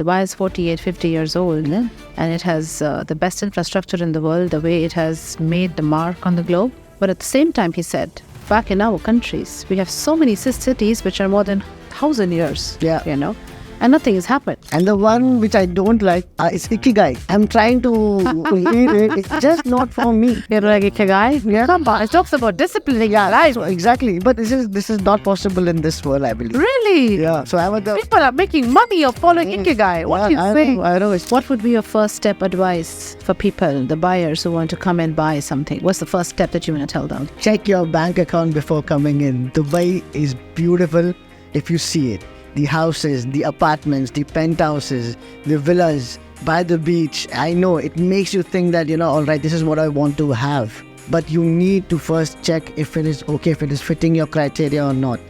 Dubai is 48, 50 years old, and it has the best infrastructure in the world, the way it has made the mark on the globe. But at the same time, he said, back in our countries, we have so many cities which are more than 1,000 years, and nothing has happened. And the one which I don't like is Ikigai. I'm trying to read it. It's just not for me. You're like Ikigai? Yeah. Come on, it talks about disciplining your life. So exactly. But this is not possible in this world, I believe. Really? Yeah. So I was the... People are making money of following Ikigai. What do you say? I know. What would be your first step advice for people, the buyers who want to come and buy something? What's the first step that you want to tell them? Check your bank account before coming in. Dubai is beautiful if you see it. The houses, the apartments, the penthouses, the villas by the beach. I know it makes you think that, all right, this is what I want to have. But you need to first check if it is okay, if it is fitting your criteria or not.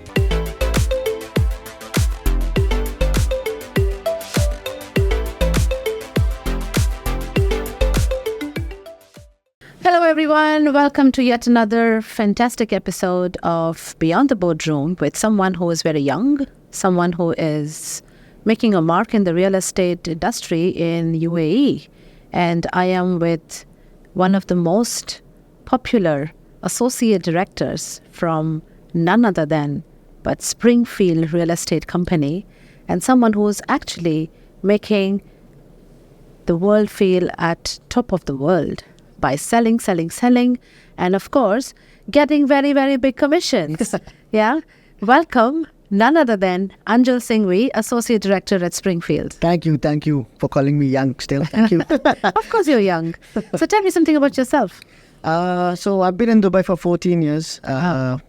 Hello everyone, welcome to yet another fantastic episode of Beyond The Boardroom with someone who is very young, someone who is making a mark in the real estate industry in UAE. And I am with one of the most popular associate directors from none other than but Springfield Real Estate Company, and someone who is actually making the world feel at top of the world by selling, and of course, getting very, very big commissions. Yeah. Welcome, none other than Anjal Singhvi, Associate Director at Springfield. Thank you for calling me young still. Thank you. Of course you're young. So tell me something about yourself. So I've been in Dubai for 14 years.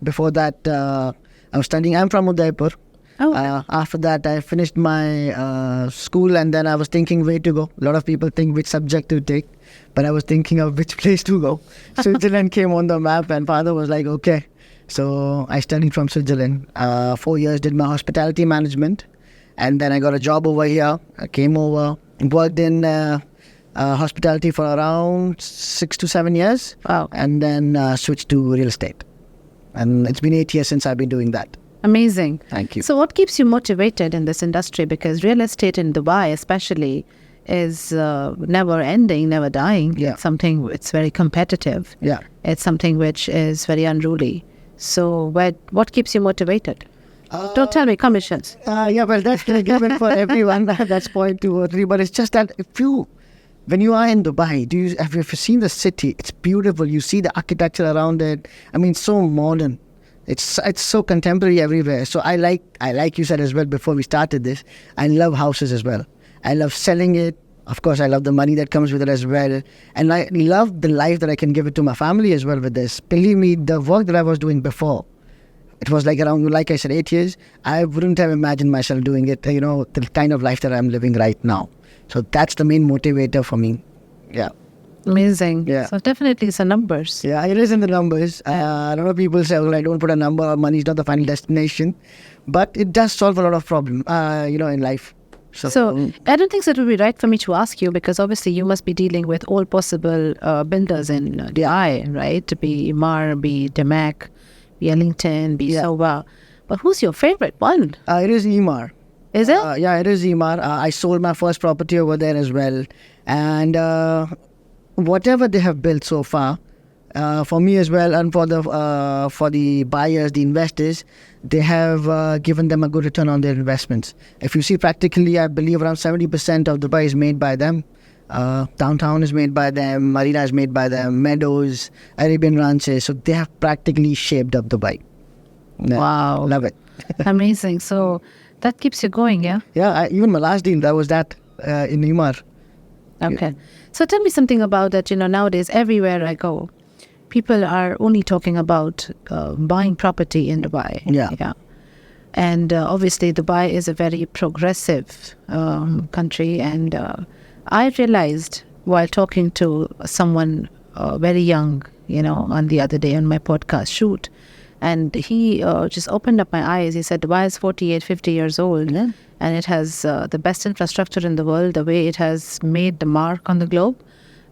Before that, I was studying. I'm from Udaipur. After that, I finished my school, and then I was thinking where to go. A lot of people think which subject to take, but I was thinking of which place to go. Switzerland came on the map, and father was like, okay. So I studied from Switzerland. 4 years, did my hospitality management, and then I got a job over here. I came over, worked in hospitality for around 6 to 7 years. Wow. And then switched to real estate. And it's been 8 years since I've been doing that. Amazing. Thank you. So what keeps you motivated in this industry? Because real estate in Dubai especially is never ending, never dying. Yeah. It's something, it's very competitive. Yeah. It's something which is very unruly. So what keeps you motivated? Don't tell me commissions. Yeah, well, that's given for everyone. That's point 2 or 3. But it's just that when you are in Dubai, have you seen the city? It's beautiful. You see the architecture around it. I mean, so modern. It's so contemporary everywhere. So I like you said as well before we started this, I love houses as well. I love selling it. Of course, I love the money that comes with it as well. And I love the life that I can give it to my family as well with this. Believe me, the work that I was doing before, it was like around, like I said, 8 years. I wouldn't have imagined myself doing it, the kind of life that I'm living right now. So that's the main motivator for me. Yeah. Amazing. Yeah. So definitely it's the numbers. Yeah, it is in the numbers. A lot of people say, well, I don't put a number, or money is not the final destination. But it does solve a lot of problems, in life. So I don't think so it would be right for me to ask you, because obviously you must be dealing with all possible builders in Dubai, right? Be Humour, be Demac, be Ellington, be Soba. But who's your favorite one? It is Humour. Is it? Yeah, it is Humour. I sold my first property over there as well. And whatever they have built so far, for me as well, and for the buyers, the investors, they have given them a good return on their investments. If you see, practically, I believe around 70% of Dubai is made by them. Downtown is made by them, Marina is made by them, Meadows, Arabian Ranches. So they have practically shaped up Dubai. Yeah, wow. Love it. Amazing. So that keeps you going, yeah? Yeah, even my last deal, that was that in Humour. Okay. So tell me something about that. Nowadays, everywhere I go, people are only talking about buying property in Dubai. Yeah. And obviously, Dubai is a very progressive country. And I realized while talking to someone very young, on the other day on my podcast shoot, and he just opened up my eyes. He said, Dubai is 48, 50 years old. Yeah. And it has the best infrastructure in the world, the way it has made the mark on the globe.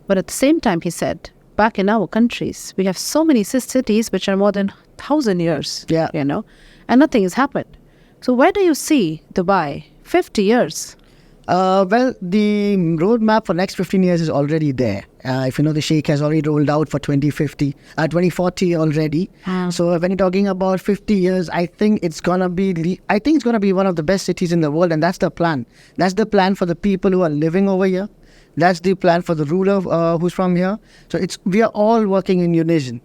But at the same time, he said, back in our countries, we have so many cities which are more than 1,000 years, and nothing has happened. So where do you see Dubai 50 years? Well, the roadmap for next 15 years is already there. If you know, the Sheikh has already rolled out for 2040 already. So when you're talking about 50 years, I think it's gonna be one of the best cities in the world, and that's the plan. That's the plan for the people who are living over here. That's the plan for the ruler who's from here. So we are all working in unison.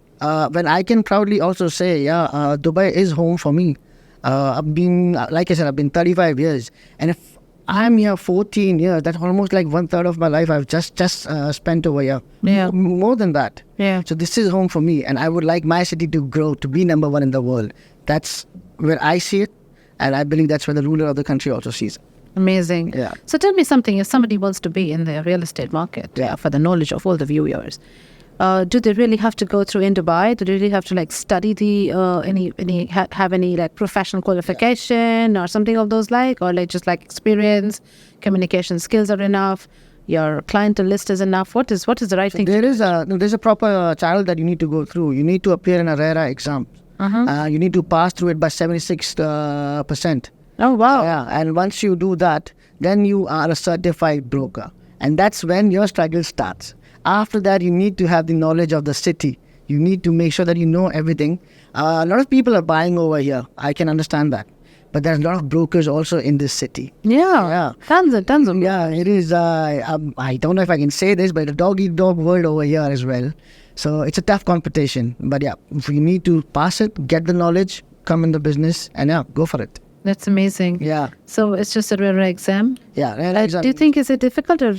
When I can proudly also say, Dubai is home for me. I've been, like I said, I've been 35 years, and if I'm here 14 years, that's almost like 1/3 of my life I've just spent over here. Yeah. More than that. Yeah. So this is home for me, and I would like my city to grow, to be number one in the world. That's where I see it, and I believe that's where the ruler of the country also sees it. Amazing. Yeah. So tell me something, if somebody wants to be in the real estate market, for the knowledge of all the viewers, do they really have to go through in Dubai? Do they really have to like study the have any like professional qualification or something of those like, or like just like experience, communication skills are enough, your clientele list is enough? What is the right thing? There's a proper channel that you need to go through. You need to appear in a RERA exam. You need to pass through it by 76%. Oh wow. Yeah, and once you do that, then you are a certified broker, and that's when your struggle starts. After that, you need to have the knowledge of the city. You need to make sure that you know everything. A lot of people are buying over here. I can understand that. But there's a lot of brokers also in this city. Yeah. Tons of. Yeah, it is. I don't know if I can say this, but a dog-eat-dog world over here as well. So it's a tough competition. But yeah, if you need to pass it, get the knowledge, come in the business, and go for it. That's amazing. Yeah. So it's just a RERA exam? Yeah, RERA exam. Do you think is it difficult or?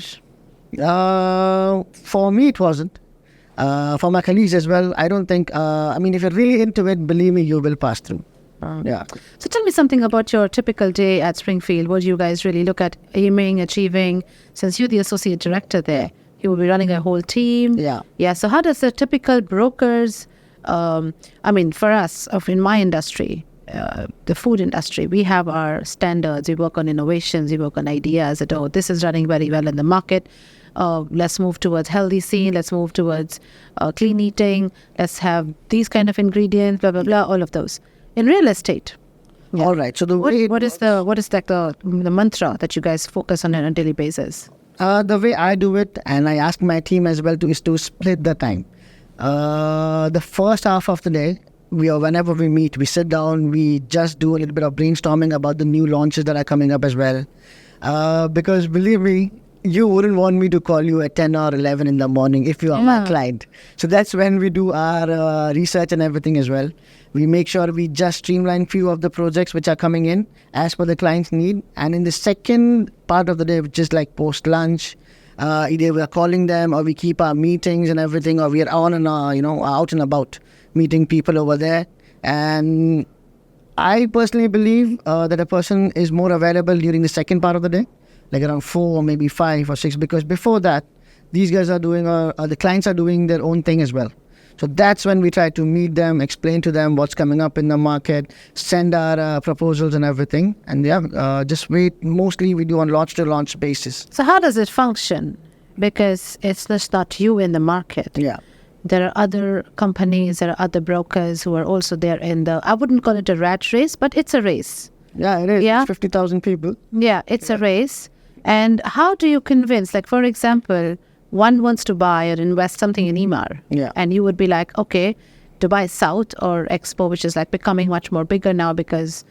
For me, it wasn't. For my colleagues as well, I don't think. If you're really into it, believe me, you will pass through. Yeah. So tell me something about your typical day at Springfield. What do you guys really look at aiming, achieving? Since you're the associate director there, you will be running a whole team. Yeah. Yeah. So how does the typical brokers? For us, in my industry, the food industry, we have our standards. We work on innovations. We work on ideas. That this is running very well in the market. Let's move towards healthy scene. Let's move towards clean eating. Let's have these kind of ingredients. Blah blah blah. All of those in real estate. Yeah. All right. So what is like the mantra that you guys focus on a daily basis? The way I do it, and I ask my team as well, is to split the time. The first half of the day, whenever we meet, we sit down, we just do a little bit of brainstorming about the new launches that are coming up as well. Because believe me, you wouldn't want me to call you at 10 or 11 in the morning if you are my client. So that's when we do our research and everything as well. We make sure we just streamline few of the projects which are coming in as per the client's need. And in the second part of the day, which is like post-lunch, either we are calling them or we keep our meetings and everything, or we are on and out and about meeting people over there. And I personally believe that a person is more available during the second part of the day, like around 4 or maybe 5 or 6, because before that, these guys are doing, the clients are doing their own thing as well. So that's when we try to meet them, explain to them what's coming up in the market, send our proposals and everything. And just wait. Mostly we do on launch-to-launch basis. So how does it function? Because it's just not you in the market. Yeah. There are other companies, there are other brokers who are also there in I wouldn't call it a rat race, but it's a race. Yeah, it is. Yeah. It's 50,000 people. Yeah, it's a race. And how do you convince, like for example, one wants to buy or invest something in Emaar. Yeah. And you would be like, okay, Dubai South or Expo, which is like becoming much more bigger now because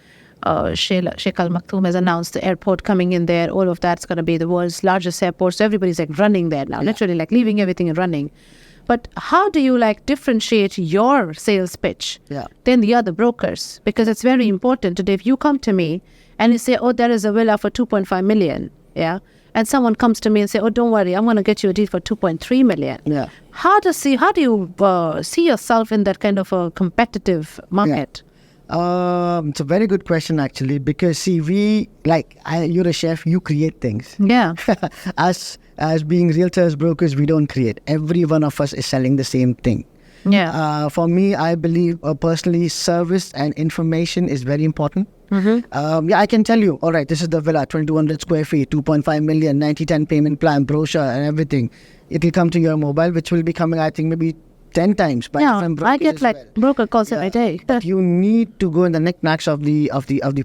Sheikh Al Maktoum has announced the airport coming in there. All of that's going to be the world's largest airport. So everybody's like running there now, literally like leaving everything and running. But how do you like differentiate your sales pitch than the other brokers? Because it's very important today. If you come to me and you say, oh, there is a villa for 2.5 million, and someone comes to me and say, oh, don't worry, I'm going to get you a deal for 2.3 million. Yeah. How do you see yourself in that kind of a competitive market? It's a very good question actually, because see, you're a chef, you create things. Yeah. As being realtors, brokers, we don't create. Every one of us is selling the same thing. Yeah. For me, I believe personally, service and information is very important. Mm-hmm. I can tell you, all right, this is the villa, 2,200 square feet, 2.5 million, 90-10 payment plan, brochure and everything. It will come to your mobile, which will be coming, I think, maybe 10 times by different brokers. I get like broker calls every day. But you need to go in the knickknacks of the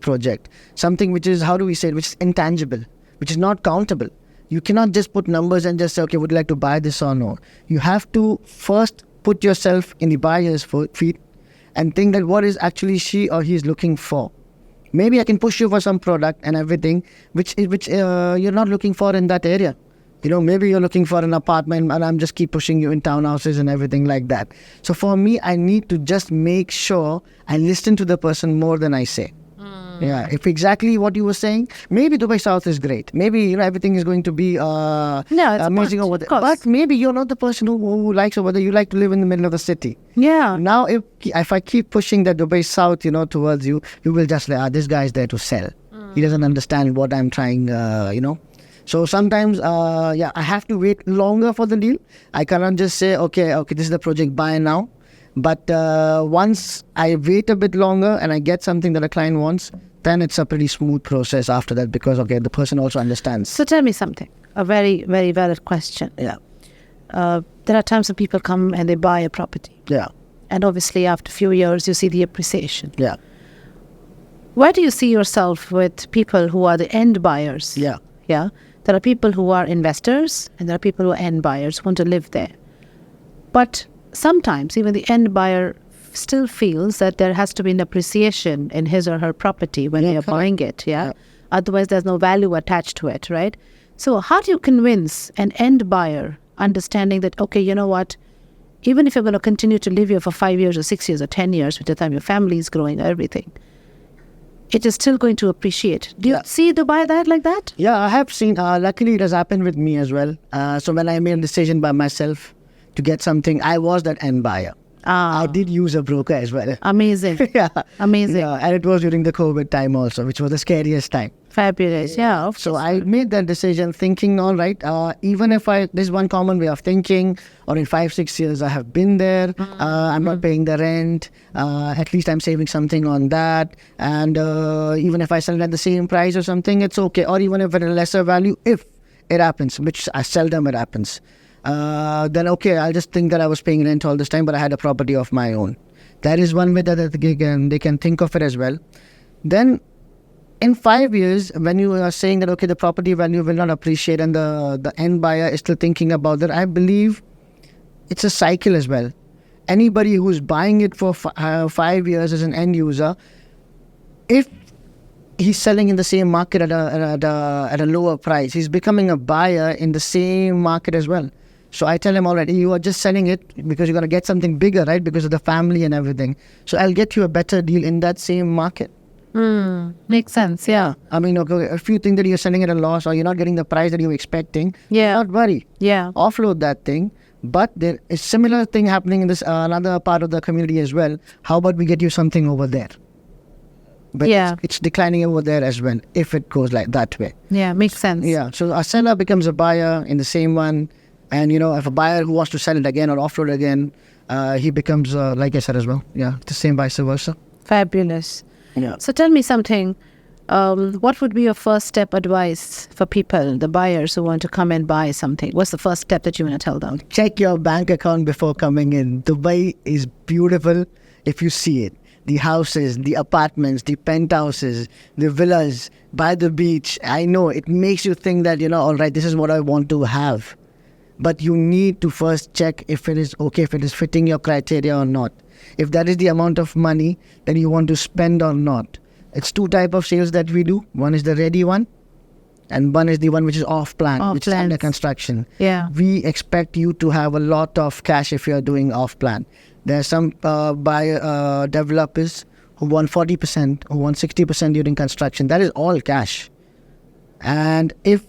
project. Something which is, how do we say it, which is intangible. which is not countable. You cannot just put numbers and just say, okay, would you like to buy this or no? You have to first put yourself in the buyer's feet and think that what is actually she or he is looking for. Maybe I can push you for some product and everything which you're not looking for in that area. Maybe you're looking for an apartment and I'm just keep pushing you in townhouses and everything like that. So for me, I need to just make sure I listen to the person more than I say. Yeah, if exactly what you were saying, maybe Dubai South is great. Maybe, everything is going to be it's amazing over there. But maybe you're not the person who likes over there. You like to live in the middle of the city. Yeah. Now, if I keep pushing that Dubai South, towards you, you will just like, this guy is there to sell. He doesn't understand what I'm trying, So sometimes, I have to wait longer for the deal. I cannot just say, okay, this is the project, buy now. But once I wait a bit longer and I get something that a client wants, then it's a pretty smooth process after that because, the person also understands. So tell me something, a very, very valid question. Yeah. There are times when people come and they buy a property. Yeah. And obviously after a few years, you see the appreciation. Yeah. Where do you see yourself with people who are the end buyers? Yeah. Yeah. There are people who are investors and there are people who are end buyers who want to live there. But sometimes even the end buyer still feels that there has to be an appreciation in his or her property when they are buying it. Yeah? Otherwise, there's no value attached to it, right? So how do you convince an end buyer understanding that, okay, you know what, even if you're going to continue to live here for 5 years or 6 years or 10 years, by the time your family is growing, everything, it is still going to appreciate. Do you see Dubai like that? Yeah, I have seen. Luckily, it has happened with me as well. So when I made a decision by myself to get something, I was that end buyer. I did use a broker as well. Amazing. Yeah. Amazing. Yeah, and it was during the COVID time also, which was the scariest time. Fabulous. Yeah. So I made that decision thinking, all right, even if there's one common way of thinking, or in 5-6 years I have been there, I'm not paying the rent, at least I'm saving something on that. And even if I sell it at the same price or something, it's okay. Or even if at a lesser value, if it happens, which seldom it happens. Then okay, I'll just think that I was paying rent all this time, but I had a property of my own. That is one way that they can think of it as well. Then in 5 years, when you are saying that, okay, the property value will not appreciate and the end buyer is still thinking about that, I believe it's a cycle as well. Anybody who's buying it for 5 years as an end user, if he's selling in the same market at a lower price, he's becoming a buyer in the same market as well. So I tell him already, you are just selling it because you're going to get something bigger, right? Because of the family and everything. So I'll get you a better deal in that same market. Makes sense, yeah. I mean, okay, if you think that you're selling at a loss or you're not getting the price that you're expecting, not worry. Yeah. Offload that thing. But there is similar thing happening in this another part of the community as well. How about we get you something over there? But it's declining over there as well if it goes like that way. Yeah, makes sense. Yeah, so a seller becomes a buyer in the same one. And, if a buyer who wants to sell it again or offload again, he becomes, like I said as well. Yeah, the same vice versa. Fabulous. Yeah. So tell me something. What would be your first step advice for people, the buyers who want to come and buy something? What's the first step that you want to tell them? Check your bank account before coming in. Dubai is beautiful if you see it. The houses, the apartments, the penthouses, the villas by the beach. I know it makes you think that, all right, this is what I want to have. But you need to first check if it is okay, if it is fitting your criteria or not. If that is the amount of money that you want to spend or not. It's 2 types of sales that we do. One is the ready one, and one is the one which is off-plan, which is under construction. Yeah. We expect you to have a lot of cash if you are doing off-plan. There are some developers who want 40%, who want 60% during construction. That is all cash. And if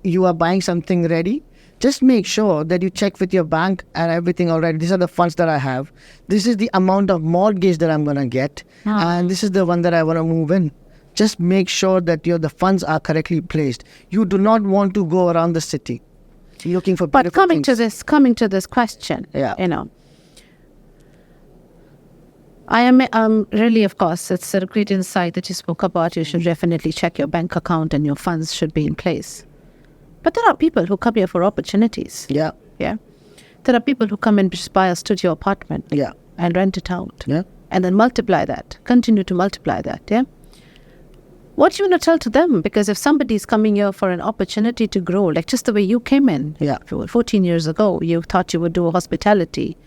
you are buying something ready, just make sure that you check with your bank and everything already. These are the funds that I have. This is the amount of mortgage that I'm going to get. And this is the one that I want to move in. Just make sure that the funds are correctly placed. You do not want to go around the city looking for But coming things. to this question, I am really, of course, it's a great insight that you spoke about. You should definitely check your bank account and your funds should be in place. But there are people who come here for opportunities. Yeah. Yeah. There are people who come and just buy a studio apartment. Yeah. And rent it out. Yeah. And then multiply that. Continue to multiply that. Yeah. What you want to tell to them? Because if somebody's coming here for an opportunity to grow, like just the way you came in, 14 years ago, you thought you would do hospitality,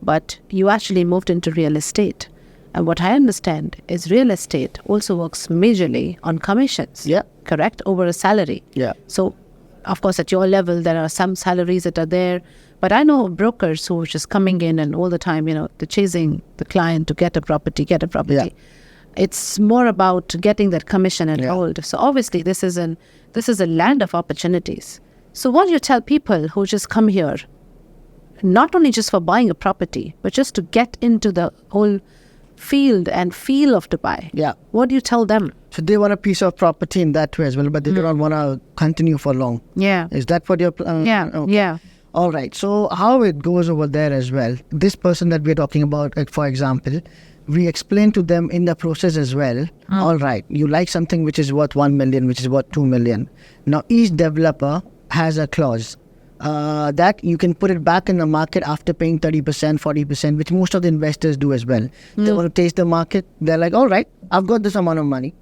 but you actually moved into real estate. And what I understand is real estate also works majorly on commissions. Yeah. Correct? Over a salary. Yeah. So, of course, at your level, there are some salaries that are there. But I know brokers who are just coming in and all the time, they're chasing the client to get a property. Yeah. It's more about getting that commission and hold. So obviously, this is a land of opportunities. So what do you tell people who just come here, not only just for buying a property, but just to get into the whole field and feel of Dubai? Yeah. What do you tell them? So they want a piece of property in that way as well, but they do not want to continue for long. Yeah. Is that what you're... Yeah. Okay. Yeah. All right. So how it goes over there as well, this person that we're talking about, for example, we explain to them in the process as well, all right, you like something which is worth 1 million, which is worth 2 million. Now, each developer has a clause that you can put it back in the market after paying 30%, 40%, which most of the investors do as well. They want to taste the market. They're like, all right, I've got this amount of money.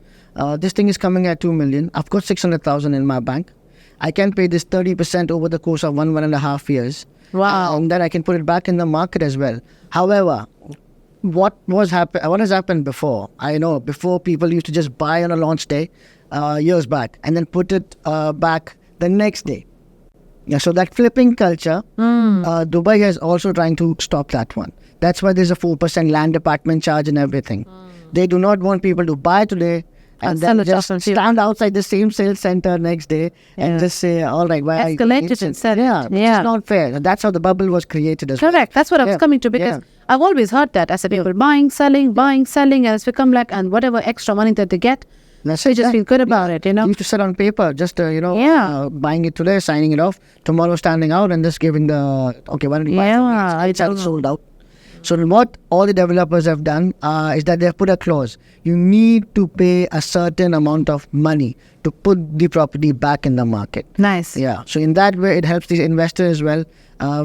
This thing is coming at 2 million. I've got 600,000 in my bank. I can pay this 30% over the course of 1.5 years. Wow. And then I can put it back in the market as well. However, what has happened before? I know before people used to just buy on a launch day years back and then put it back the next day. Yeah, so that flipping culture, Dubai is also trying to stop that one. That's why there's a 4% land department charge and everything. They do not want people to buy today and then just stand outside the same sales center next day and just say, all right, why escalate it instead. Yeah, it's not fair. And that's how the bubble was created as well. Correct. That's what I was coming to, because I've always heard that. I said people buying, selling, and it's become like, and whatever extra money that they get, they just feel good about it, You used to set on paper, just, buying it today, signing it off, tomorrow standing out and just giving the, okay, why don't you buy it? It's sold out. So what all the developers have done is that they've put a clause. You need to pay a certain amount of money to put the property back in the market. Nice. Yeah. So in that way, it helps these investors as well.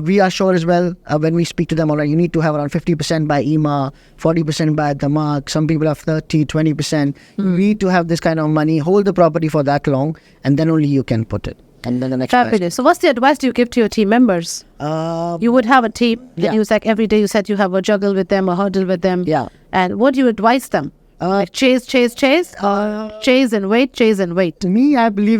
We are sure as well when we speak to them, all right, you need to have around 50% by EMA, 40% by the mark. Some people have 30, 20%. You need to have this kind of money, hold the property for that long, and then only you can put it. And then the next Fabulous. So what's the advice do you give to your team members? You would have a team. And you was like, every day you said you have a juggle with them, a hurdle with them. Yeah. And what do you advise them? Like chase? Chase and wait. To me, I believe,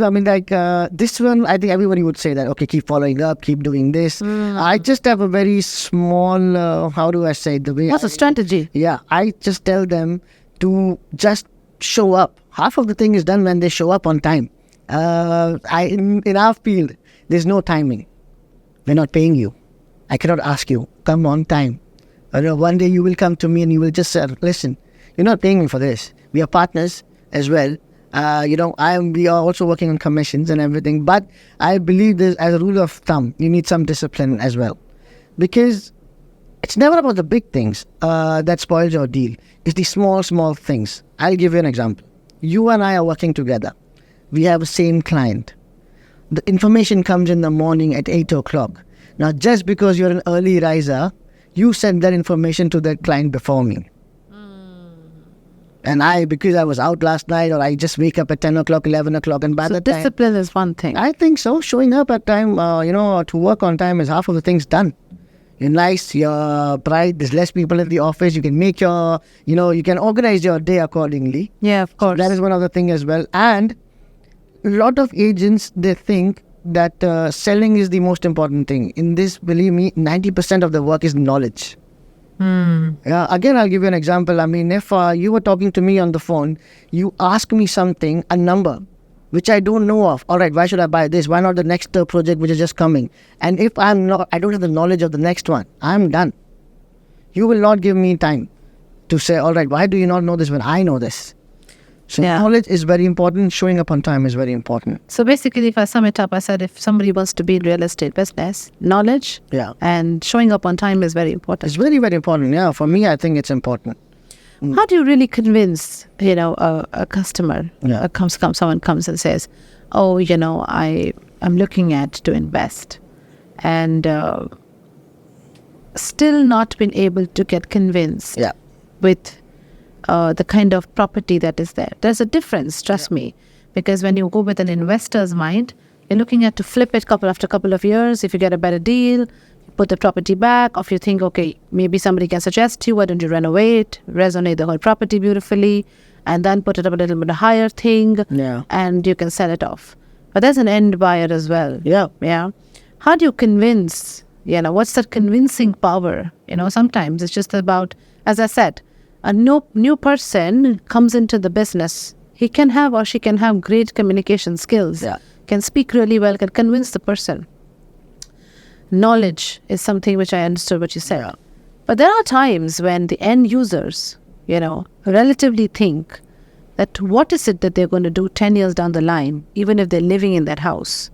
this one, I think everybody would say that, okay, keep following up, keep doing this. I just have a very small, how do I say it? What's a strategy? Yeah, I just tell them to just show up. Half of the thing is done when they show up on time. In our field, there's no timing. We're not paying you. I cannot ask you, come on time. One day you will come to me and you will just say, listen, you're not paying me for this. We are partners as well. We are also working on commissions and everything. But I believe there's, as a rule of thumb, you need some discipline as well. Because it's never about the big things that spoils your deal. It's the small things. I'll give you an example. You and I are working together. We have the same client. The information comes in the morning at 8 o'clock. Now, just because you're an early riser, you send that information to the client before me. And because I was out last night, or I just wake up at 10 o'clock, 11 o'clock, and by the time... discipline is one thing. I think so. Showing up at time, to work on time is half of the things done. You're nice, you're bright, there's less people in the office, you can make your, you can organize your day accordingly. Yeah, of course. So that is one other thing as well. And a lot of agents, they think that selling is the most important thing. In this, believe me, 90% of the work is knowledge. Yeah. Again, I'll give you an example. If you were talking to me on the phone, you ask me something, a number, which I don't know of. All right, why should I buy this? Why not the next project which is just coming? And if I don't have the knowledge of the next one, I'm done. You will not give me time to say, all right, why do you not know this when I know this? So knowledge is very important. Showing up on time is very important. So basically, if I sum it up, I said if somebody wants to be in real estate business, knowledge and showing up on time is very important. It's very, very important. Yeah, for me, I think it's important. How do you really convince, a customer? Someone comes and says, oh, I'm looking at to invest, and still not been able to get convinced with the kind of property that is there. There's a difference, trust me, because when you go with an investor's mind, you're looking at to flip it after a couple of years. If you get a better deal, you put the property back. Or if you think, okay, maybe somebody can suggest to you, why don't you renovate, resonate the whole property beautifully, and then put it up a little bit higher thing, and you can sell it off. But there's an end buyer as well. Yeah. How do you convince, what's that convincing power? Sometimes it's just about, as I said, a new person comes into the business. He can have or she can have great communication skills, can speak really well, can convince the person. Knowledge is something which I understood what you said. Yeah. But there are times when the end users, relatively think that what is it that they're going to do 10 years down the line, even if they're living in that house.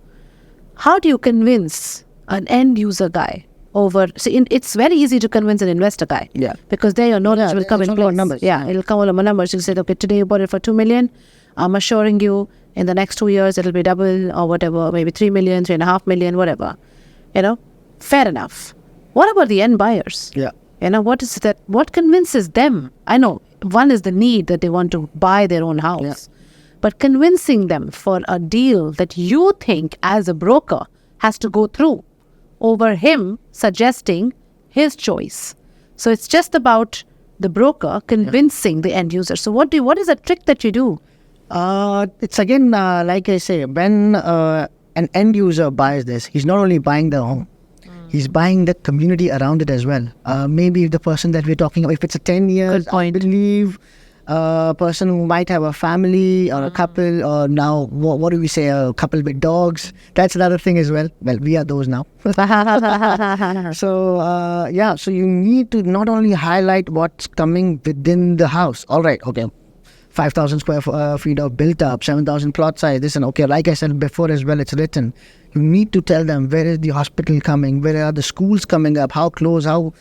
How do you convince an end user guy over? See, it's very easy to convince an investor guy. Yeah. Because there your knowledge will come in all about place. numbers. Yeah, it'll come all about numbers. You'll say, okay, today you bought it for 2 million. I'm assuring you in the next 2 years it'll be double or whatever, maybe 3 million, 3.5 million, whatever. Fair enough. What about the end buyers? Yeah. What is that? What convinces them? I know one is the need that they want to buy their own house. Yeah. But convincing them for a deal that you think as a broker has to go through over him suggesting his choice. So it's just about the broker convincing the end user. So what is the trick that you do? It's again, like I say, when an end user buys this, he's not only buying the home, he's buying the community around it as well. Maybe the person that we're talking about, if it's a 10 years, I believe a person who might have a family or a couple, or now, what do we say, a couple with dogs. That's another thing as well. Well, we are those now. So you need to not only highlight what's coming within the house. All right, okay. 5,000 square feet of built up, 7,000 plot size, this and okay, like I said before as well, it's written. You need to tell them where is the hospital coming, where are the schools coming up, how close, how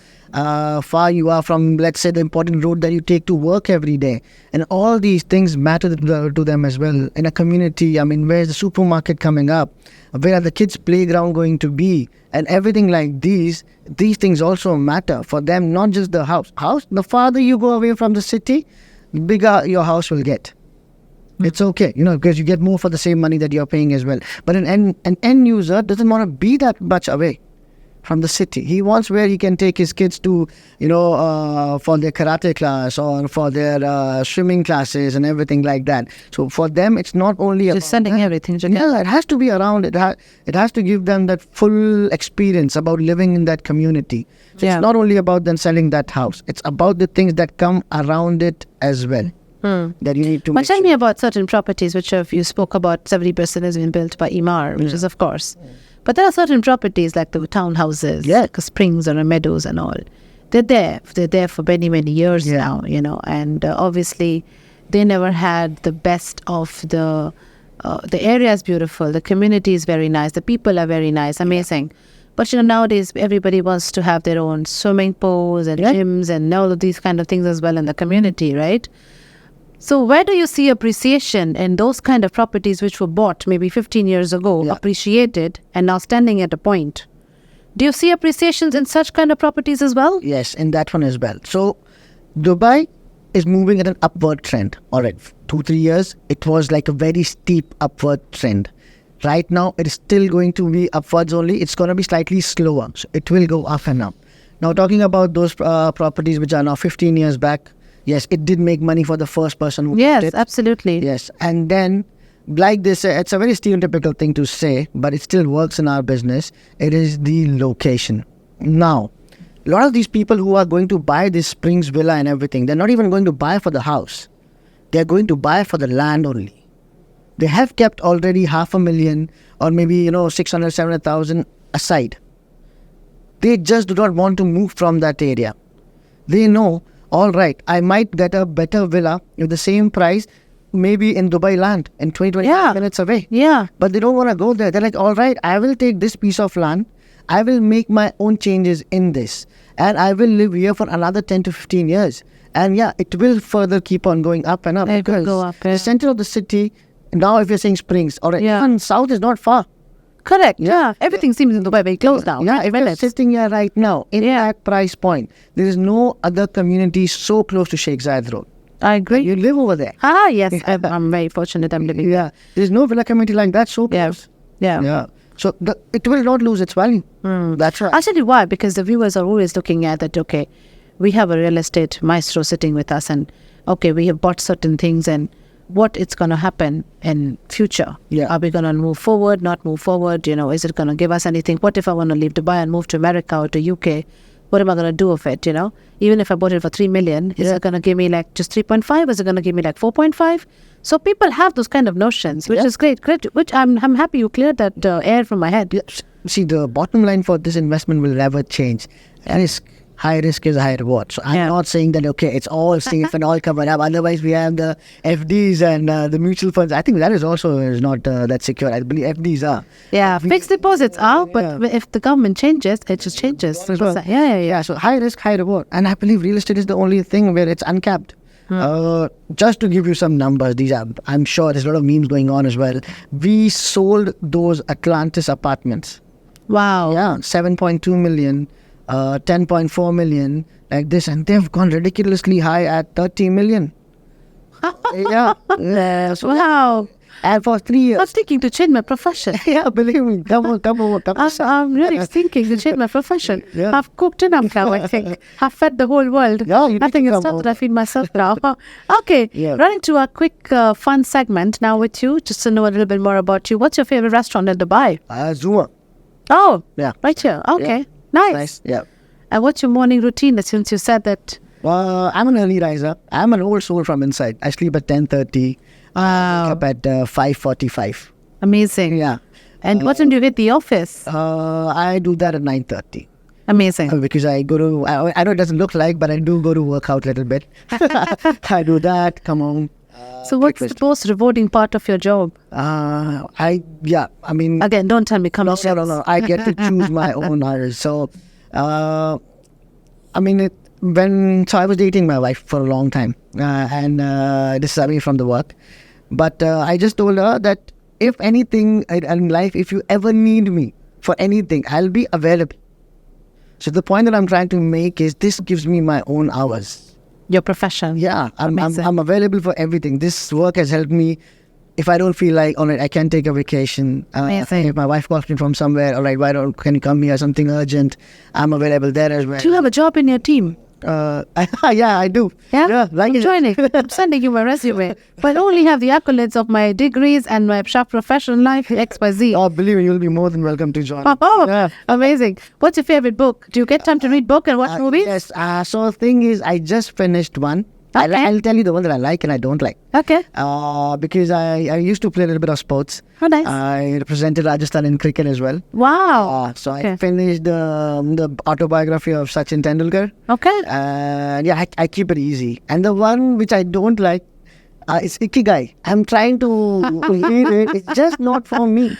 far you are from, let's say, the important road that you take to work every day. And all these things matter to them as well. In a community, where's the supermarket coming up? Where are the kids' playground going to be? And everything like these things also matter for them, not just the house. The farther you go away from the city, bigger your house will get. It's okay, because you get more for the same money that you're paying as well. But an end user doesn't want to be that much away from the city. He wants where he can take his kids to, for their karate class or for their swimming classes and everything like that. So for them, it's not only just sending everything. Yeah, it has to be around. It has to give them that full experience about living in that community. So it's not only about them selling that house. It's about the things that come around it as well. That you need to But tell me about certain properties which you spoke about 70% has been built by Emaar, which is of course. But there are certain properties like the townhouses, like Springs or Meadows and all. They're there for many, many years now, and obviously they never had the best of the area is beautiful, the community is very nice, the people are very nice, amazing. But nowadays everybody wants to have their own swimming pools and gyms and all of these kind of things as well in the community, right? So where do you see appreciation in those kind of properties which were bought maybe 15 years ago, appreciated, and now standing at a point? Do you see appreciations in such kind of properties as well? Yes, in that one as well. So Dubai is moving at an upward trend. All right, 2-3 years, it was like a very steep upward trend. Right now, it is still going to be upwards only. It's going to be slightly slower. So it will go up and up. Now, talking about those properties which are now 15 years back, yes, it did make money for the first person who bought it. Yes, absolutely. Yes, and then, like this, it's a very stereotypical thing to say, but it still works in our business. It is the location. Now, a lot of these people who are going to buy this Springs villa and everything, they're not even going to buy for the house. They're going to buy for the land only. They have kept already 500,000 or maybe 600,000, 700,000 aside. They just do not want to move from that area. They know, all right, I might get a better villa with the same price, maybe in Dubai land, in 20-25 minutes away. Yeah. But they don't want to go there. They're like, all right, I will take this piece of land. I will make my own changes in this. And I will live here for another 10 to 15 years. And it will further keep on going up and up. It will go up. The center of the city, now if you're saying Springs, or even south is not far. Correct. Yeah. Everything seems in Dubai very close now. Yeah, if you're sitting here right now, in that price point, there is no other community so close to Sheikh Zayed Road. I agree. You live over there. Yes. I'm very fortunate I'm living there. Yeah. There's no villa community like that. So Yeah. close. Yeah. Yeah. So it will not lose its value. That's right. I'll tell you why, because the viewers are always looking at that, okay, we have a real estate maestro sitting with us and, okay, we have bought certain things and what it's going to happen in future. Yeah. Are we going to move forward, not move forward? You know, is it going to give us anything? What if I want to leave Dubai and move to America or to UK? What am I going to do with it, you know? Even if I bought it for 3 million, is it going to give me like just 3.5? Is it going to give me like 4.5? So people have those kind of notions, which is great. Which I'm happy you cleared that air from my head. Yeah. See, the bottom line for this investment will never change. High risk is high reward. So I'm not saying that, okay, it's all safe and all covered up. Otherwise, we have the FDs and the mutual funds. I think that is not that secure. I believe FDs are. Yeah, fixed deposits are, but if the government changes, it just changes. Yeah. So high risk, high reward. And I believe real estate is the only thing where it's uncapped. Just to give you some numbers, I'm sure there's a lot of memes going on as well. We sold those Atlantis apartments. Wow. Yeah, 7.2 million. 10.4 million, like this, and they've gone ridiculously high at 30 million. So Wow. And for 3 years. I'm thinking to change my profession. Yeah, believe me. Come on. I'm really thinking to change my profession. Yeah. I've cooked enough now, I think. I've fed the whole world. Yeah, you Nothing need to is come done that I feed myself now. Okay, Yeah. running to a quick fun segment now with you, just to know a little bit more about you. What's your favorite restaurant in Dubai? Zuma. Oh, Yeah. right here. Okay, Yeah. nice. Yeah. And what's your morning routine since you said that? I'm an early riser. I'm an old soul from inside. I sleep at 10:30. Wow. Wake up at 5:45. Amazing. Yeah. And what time do you hit the office? I do that at 9:30. Amazing. Because I go to, I know it doesn't look like, but I do go to work out a little bit. I do that, come home. So what's the most rewarding part of your job? I mean... Again, don't tell me commissions. No. I get to choose my own hours. So, I mean, so I was dating my wife for a long time. And this is away from the work. But I just told her that if anything in life, if you ever need me for anything, I'll be available. So the point that I'm trying to make is this gives me my own hours. Your profession. Yeah, I'm available for everything. This work has helped me. If I don't feel like, all right, I can take a vacation. Amazing. If my wife calls me from somewhere, all right, can you come here, something urgent? I'm available there as well. Do you have a job in your team? Yeah, I do. Yeah, like I'm joining. I'm sending you my resume. But I only have the accolades of my degrees and my sharp professional life, XYZ. Oh, believe me, you'll be more than welcome to join. Oh, Yeah. amazing. What's your favorite book? Do you get time to read book and watch movies? Yes. So the thing is, I just finished one. Okay. I'll tell you the one that I like and I don't like. Okay. Because I used to play a little bit of sports. Oh, nice. I represented Rajasthan in cricket as well. Wow. So Okay. I finished the autobiography of Sachin Tendulkar. Okay. And yeah, I keep it easy. And the one which I don't like is Ikigai. I'm trying to read it. It's just not for me.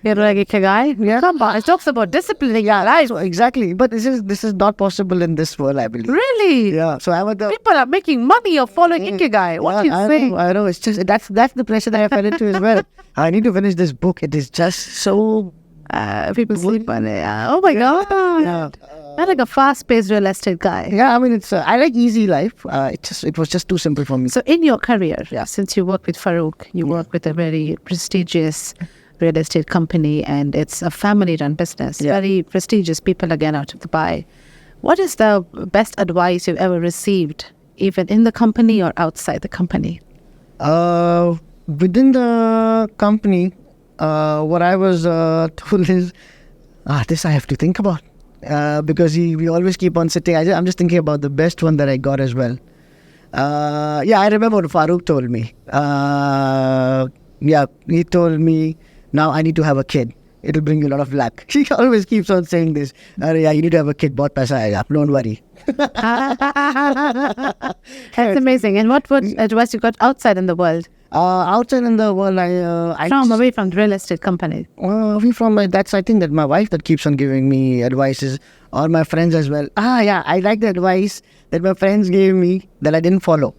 You're like a guy. Yeah. Come on. It talks about disciplining your Yeah, life. so exactly. But this is not possible in this world, I believe. Really? Yeah. So I'm at the... People are making money of following Ikigai. What do you say? I know. It's just that's the pressure that I fell into as well. I need to finish this book. It is just so... People sleep on it. Oh my God. Yeah. You're like a fast-paced real estate guy. Yeah, I mean, it's I like easy life. It was just too simple for me. So in your career, Yeah. since you work with Farouk, you work with a very prestigious real estate company and it's a family-run business, Yeah. very prestigious people again out of Dubai. What is the best advice you've ever received, even in the company or outside the company? Within the company, what I was told is, this I have to think about. Because we always keep on sitting. I'm just thinking about the best one that I got as well. Yeah, I remember what Farouk told me. Yeah, he told me, now I need to have a kid. It'll bring you a lot of luck. She always keeps on saying this. Yeah, you need to have a kid. Bahut paisa aayega. Don't worry. That's amazing. And what advice you got outside in the world? Outside in the world, Away from the real estate company. I think that my wife that keeps on giving me advices, or my friends as well. Yeah, I like the advice that my friends gave me that I didn't follow.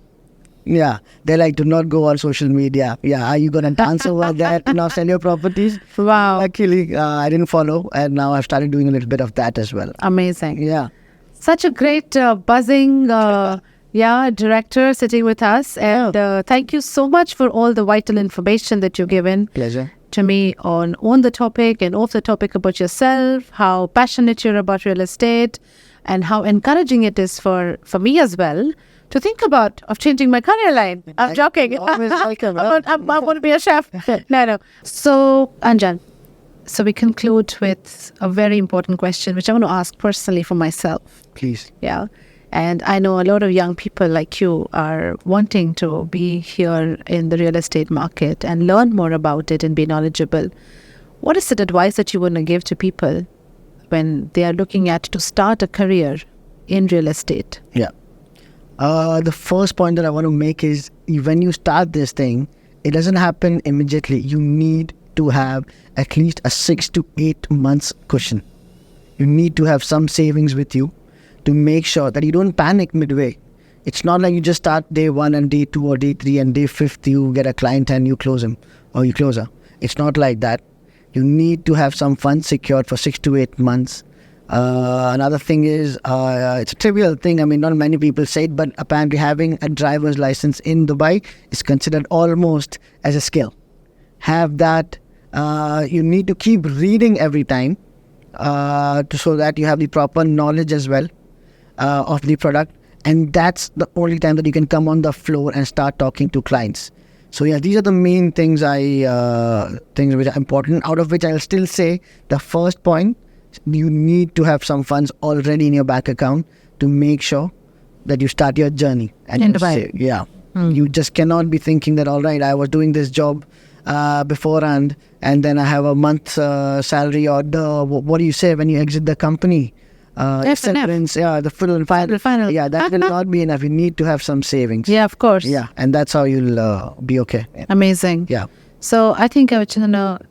Yeah, they're like, do not go on social media. Yeah, are you going to dance over there to now sell your properties? Wow. Luckily, I didn't follow, and now I've started doing a little bit of that as well. Amazing. Yeah. Such a great buzzing, director sitting with us. And thank you so much for all the vital information that you've given Pleasure. to me on the topic and off the topic about yourself, how passionate you're about real estate, and how encouraging it is for me as well to think about of changing my career line. I'm joking. Always welcome. I want to be a chef. No. So, Anjal, so we conclude with a very important question, which I want to ask personally for myself. Please. Yeah. And I know a lot of young people like you are wanting to be here in the real estate market and learn more about it and be knowledgeable. What is the advice that you want to give to people when they are looking at to start a career in real estate? Yeah. The first point that I want to make is when you start this thing, it doesn't happen immediately. You need to have at least a 6 to 8 months cushion. You need to have some savings with you to make sure that you don't panic midway. It's not like you just start day 1 and day 2 or day 3 and day 5th you get a client and you close him or you close her. It's not like that. You need to have some funds secured for 6 to 8 months. Another thing is, it's a trivial thing. I mean, not many people say it, but apparently having a driver's license in Dubai is considered almost as a skill. Have that. You need to keep reading every time so that you have the proper knowledge as well of the product, and that's the only time that you can come on the floor and start talking to clients. So yeah, these are the main things things which are important, out of which I'll still say the first point, you need to have some funds already in your bank account to make sure that you start your journey. And in Dubai. You just cannot be thinking that, all right, I was doing this job beforehand and then I have a month's salary, or what do you say when you exit the company? Acceptance, the final. Yeah, that will not be enough. You need to have some savings. Yeah, of course. Yeah, and that's how you'll be okay. Yeah. Amazing. Yeah. So I think I would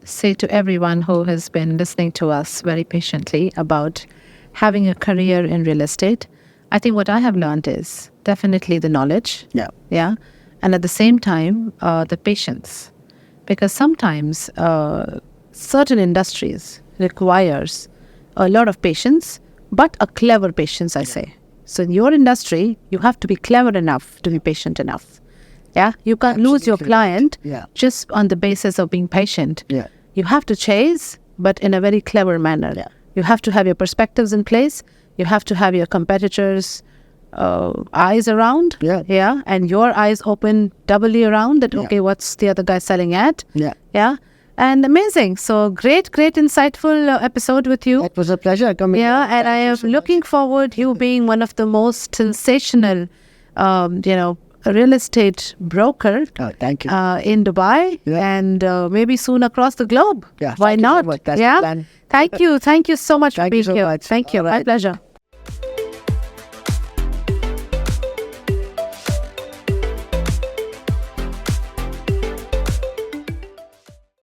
say to everyone who has been listening to us very patiently about having a career in real estate, I think what I have learned is definitely the knowledge. Yeah. Yeah. And at the same time, the patience. Because sometimes certain industries requires a lot of patience, but a clever patience, I say. So in your industry, you have to be clever enough to be patient enough. Yeah, you can't lose your client just on the basis of being patient. Yeah. You have to chase, but in a very clever manner. Yeah. You have to have your perspectives in place. You have to have your competitors' eyes around. Yeah. And your eyes open doubly around that, okay, what's the other guy selling at? Yeah. And amazing. So great, insightful episode with you. It was a pleasure coming. Yeah, and I am looking forward you being one of the most sensational, real estate broker. Oh, thank you. In Dubai and maybe soon across the globe. Yeah. Why not? That's the plan. Thank you so much for being here. Much. Thank you. All right. My pleasure.